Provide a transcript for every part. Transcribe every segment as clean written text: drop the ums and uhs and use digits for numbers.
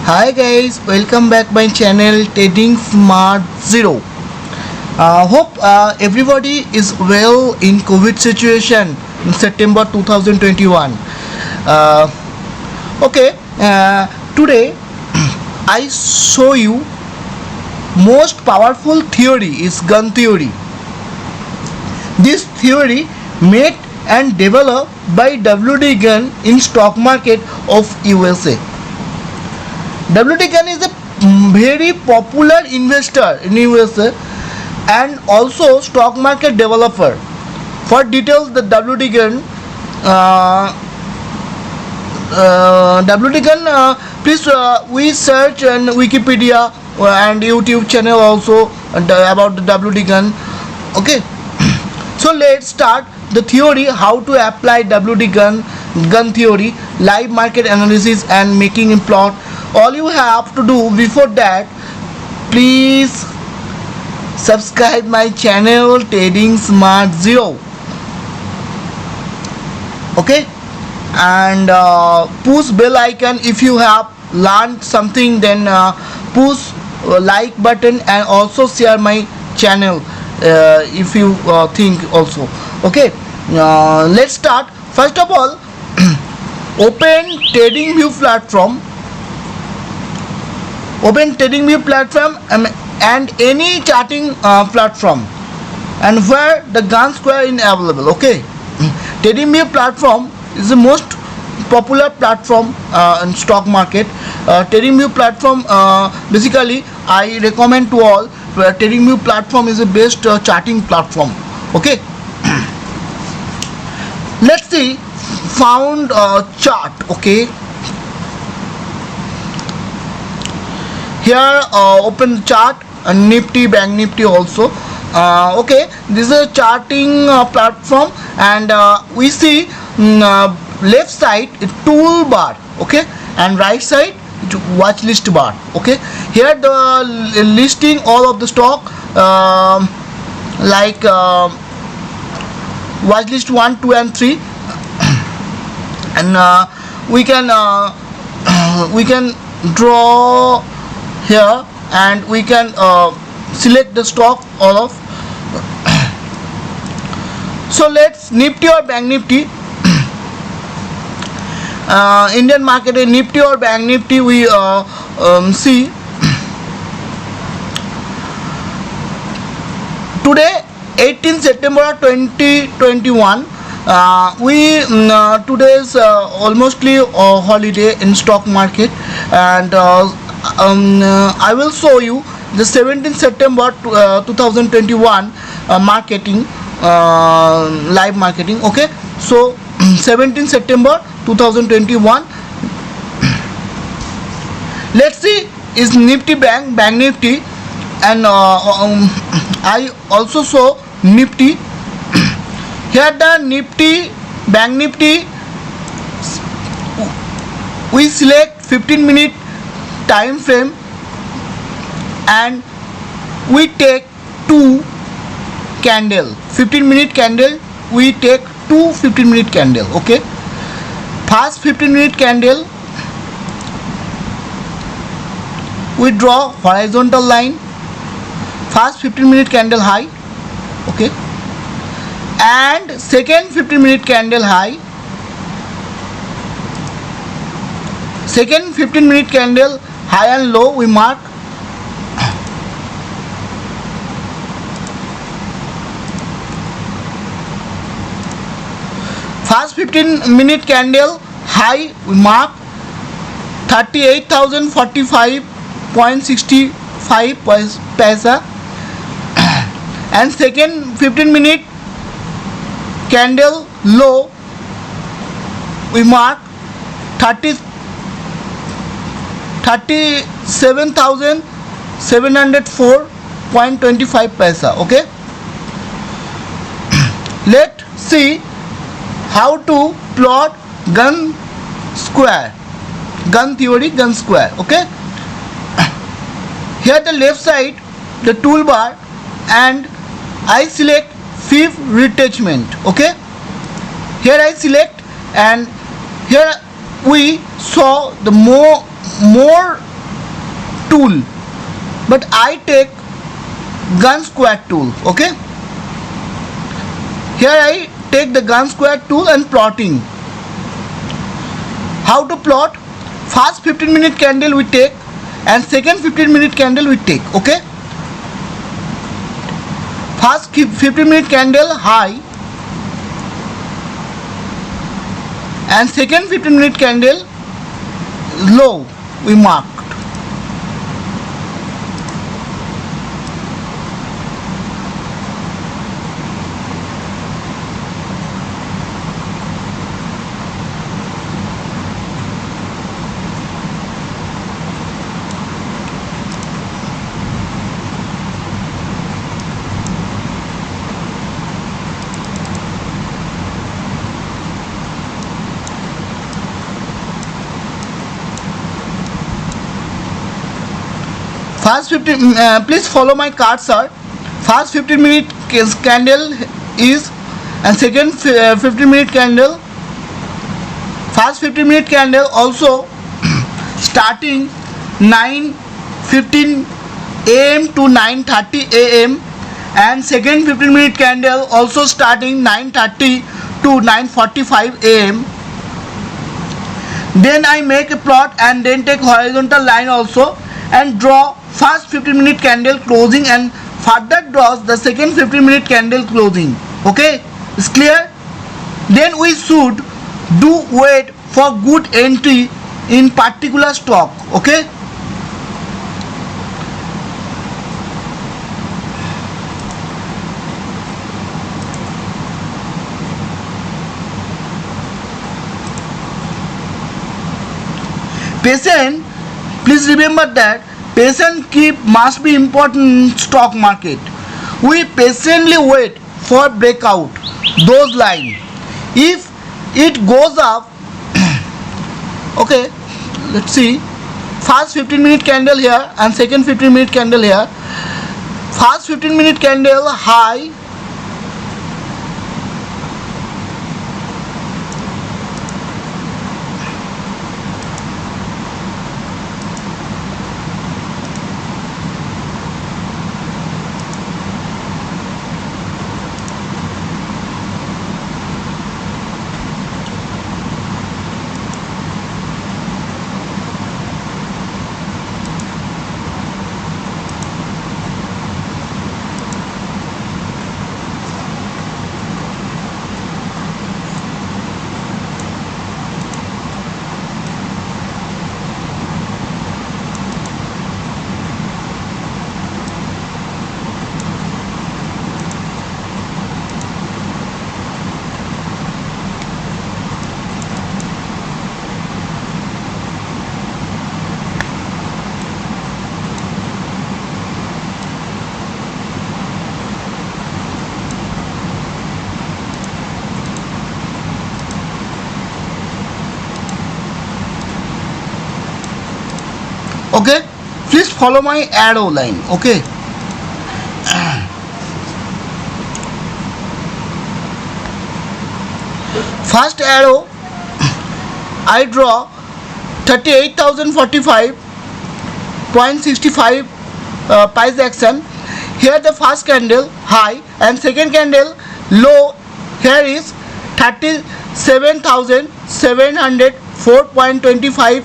Hi guys, welcome back my channel Trading Smart Zero. Hope everybody is well in COVID situation in September 2021. Uh, Today I show you most powerful theory is gun theory. This theory made and developed by W.D. Gunn in stock market of USA. W.D. Gunn is a very popular investor in USA and also stock market developer. For details, the W.D. Gunn, please we search on Wikipedia and YouTube channel also about the W.D. Gunn. Okay, so let's start the theory how to apply W.D. Gunn theory, live market analysis and making a plot. All you have to do before that, please subscribe my channel Trading Smart Zero. Okay, and push bell icon if you have learned something. Then push like button and also share my channel if you think also. Okay, let's start. First of all, open TradingView platform. Open TradingView platform and any charting platform, and where the Gunn Square is available. Okay, TradingView platform is the most popular platform in stock market. TradingView platform, basically I recommend to all. TradingView platform is the best charting platform. Okay, let's see found chart. Okay, here open chart and Nifty, Bank Nifty also. Okay, this is a charting platform, and we see left side toolbar, okay, and right side watch list bar. Okay, here the listing all of the stock, like watch list 1, 2 and 3, and we can draw here, and we can select the stock all of. So let's Nifty or Bank Nifty. Indian market Nifty or Bank Nifty we see. Today 18 September 2021, we today's almostly holiday in stock market, and I will show you the 17 September 2021 marketing, live marketing. Okay, so 17 September 2021, let's see is Nifty Bank Nifty, and I also saw Nifty. Here the Nifty Bank Nifty, we select 15-minute time frame, and we take two candle, 15-minute candle. We take two 15-minute candle. Okay, first 15-minute candle we draw horizontal line, first 15-minute candle high. Okay, and second 15-minute candle high, second 15-minute candle high and low we mark. First 15-minute candle high we mark 38,045.65 paisa, and second 15-minute candle low we mark 37,704.25 paisa. Okay, let's see how to plot Gunn Square, Gunn theory, Gunn Square. Okay, here the left side the toolbar, and I select fifth retracement. Okay, here I select, and here we saw the more tool, but I take gun square tool. Okay, here I take the gun square tool and plotting. How to plot? First 15-minute candle we take and second 15-minute candle we take. Okay, first 15-minute candle high and second 15-minute candle low we marked. First 15, please follow my cursor. First 15-minute candle is and second 15-minute candle. First 15-minute candle also starting 9:15 a.m. to 9:30 a.m. and second 15-minute candle also starting 9:30 to 9:45 a.m. Then I make a plot and then take horizontal line also and draw first 15-minute candle closing and further draws the second 15-minute candle closing. Okay, it's clear? Then we should do wait for good entry in particular stock. Okay, patient, please remember that patient keep must be important in stock market. We patiently wait for breakout those line. If it goes up, okay, let's see. First 15-minute candle here and second 15-minute candle here. First 15-minute candle high. Okay, please follow my arrow line. Okay, first arrow I draw 38,045.65 price action. Here the first candle high and second candle low. Here is 37,704.25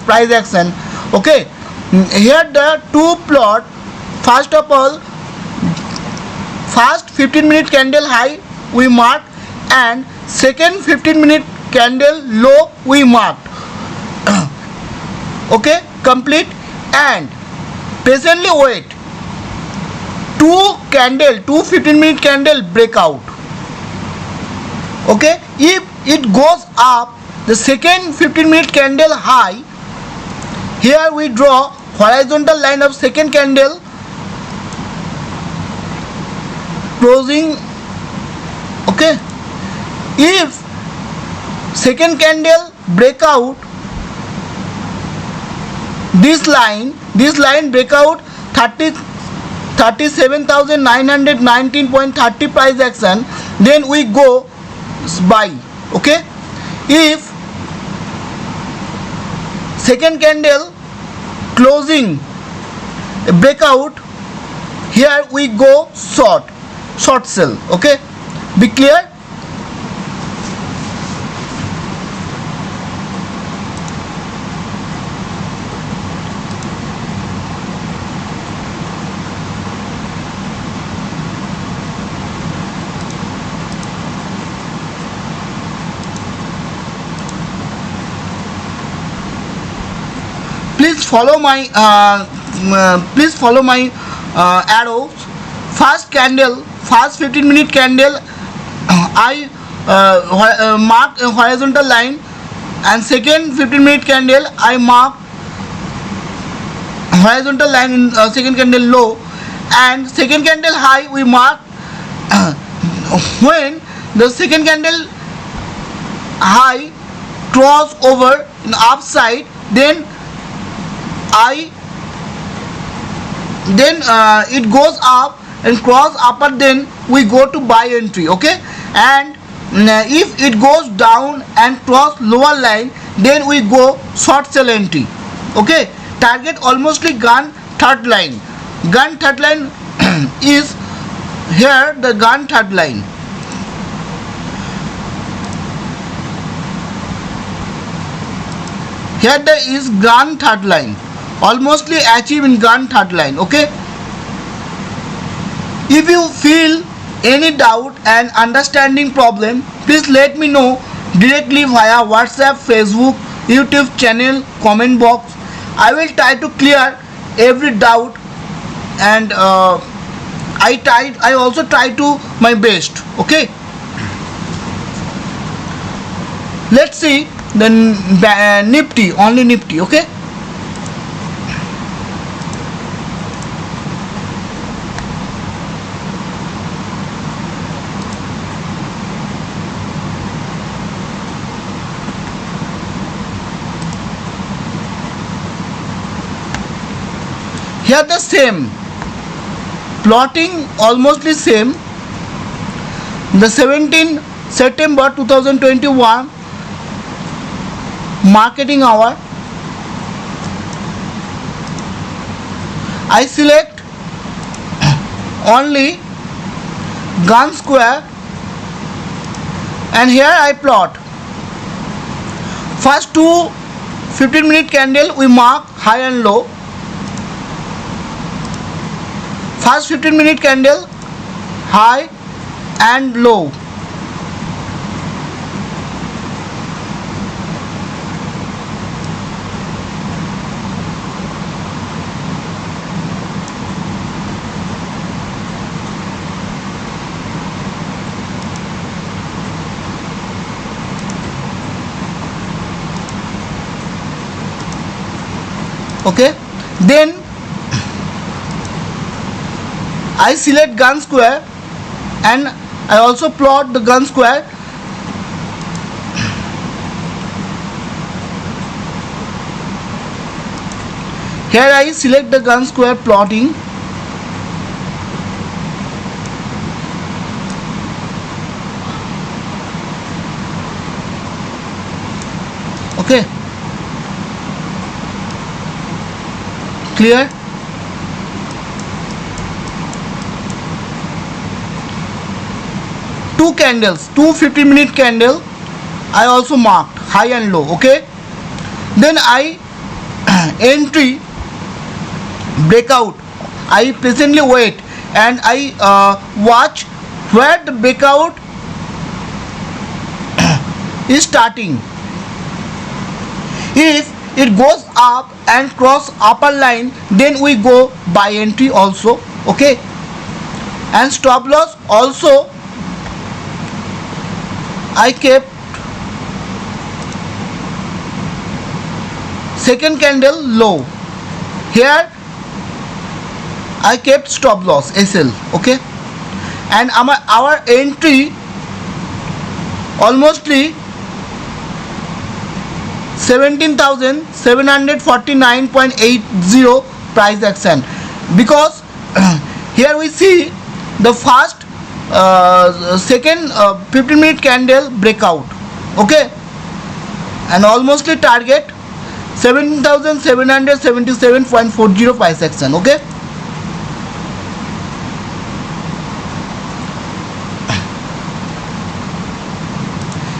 price action. Okay, here the two plot. First of all, first 15-minute candle high we mark and second 15-minute candle low we marked. Okay, complete, and patiently wait. Two 15-minute candle breakout. Okay, if it goes up, the second 15-minute candle high. Here we draw horizontal line of second candle closing. Okay, if second candle breakout this line breakout 37,919.30 price action, then we go buy. Okay, if second candle closing breakout, here we go short sell. Okay, be clear. Please follow my arrows. First candle, first 15-minute candle, I mark a horizontal line, and second 15-minute candle I mark horizontal line in second candle low, and second candle high we mark when the second candle high cross over in upside, then it goes up and cross upper, then we go to buy entry. Okay, and if it goes down and cross lower line, then we go short sell entry. Okay, target almostly gun third line. Gun third line is here, the gun third line. Here there is gun third line, almostly achieve in gun third line. Okay, if you feel any doubt and understanding problem, please let me know directly via WhatsApp, Facebook, YouTube channel, comment box. I will try to clear every doubt, and I also try to my best. Okay, let's see the Nifty, only Nifty. Okay, here the same plotting, almostly same. The 17 September 2021 marketing hour, I select only gun square, and here I plot first two 15-minute candle we mark high and low. First 15-minute candle high and low. Okay, then I select gun square, and I also plot the gun square. Here I select the gun square plotting. Okay, clear? Two candles, two 15-minute candle I also marked high and low. Okay, then I entry breakout, I patiently wait and I watch where the breakout is starting. If it goes up and cross upper line, then we go buy entry also. Okay, and stop loss also I kept second candle low. Here I kept stop loss SL. Okay, and our entry almostly 17,749.80 price action, because here we see the first second 15-minute candle breakout. Okay, and almostly target 17,777.40 price action. Okay,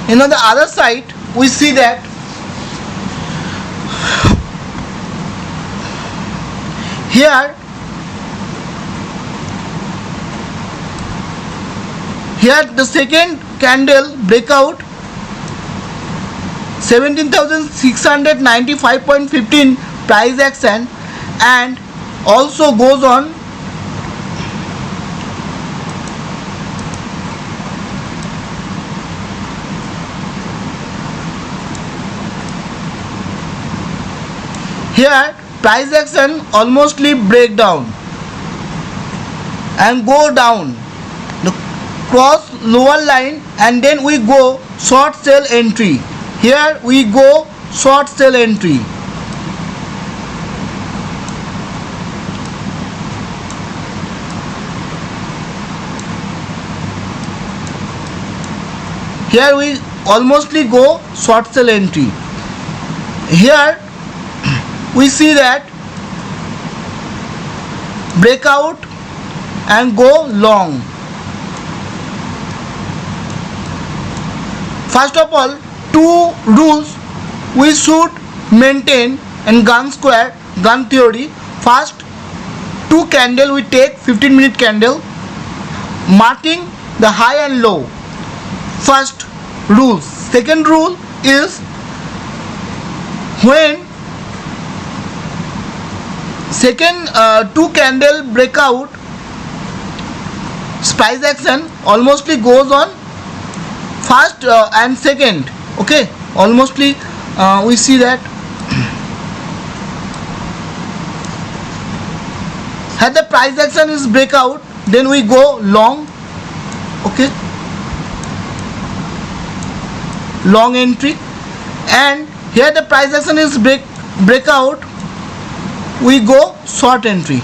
And on the other side we see that here the second candle breakout 17,695.15 price action and also goes on here price action almostly break down and go down the cross lower line and then we go short sell entry. Here we go short sell entry. Here we almostly go short sell entry. Here we see that breakout and go long. First of all, two rules we should maintain in gun square gun theory. First, two candle we take 15-minute candle marking the high and low. First rule. Second rule is when second two candle breakout price action almostly goes on first and second. Okay, almostly we see that had the price action is breakout, then we go long. Okay, long entry, and here the price action is breakout, we go short entry.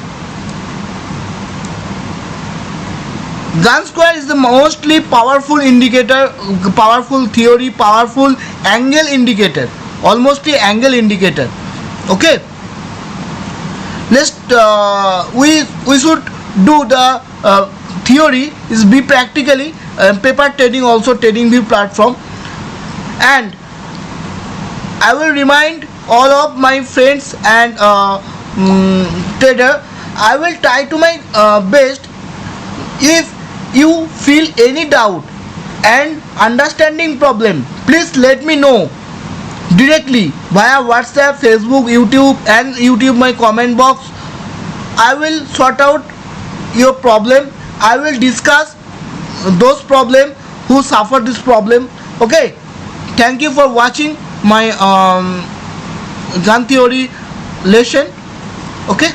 Gun square is the mostly powerful indicator, powerful theory, powerful angle indicator, almost the angle indicator. Okay, let's we should do the theory is be practically paper trading, also trading view platform. And I will remind all of my friends and trader, I will try to my best. If you feel any doubt and understanding problem, please let me know directly via WhatsApp, Facebook, YouTube, and YouTube my comment box. I will sort out your problem. I will discuss those problem who suffer this problem. Okay, thank you for watching my gun theory lesson. Okay.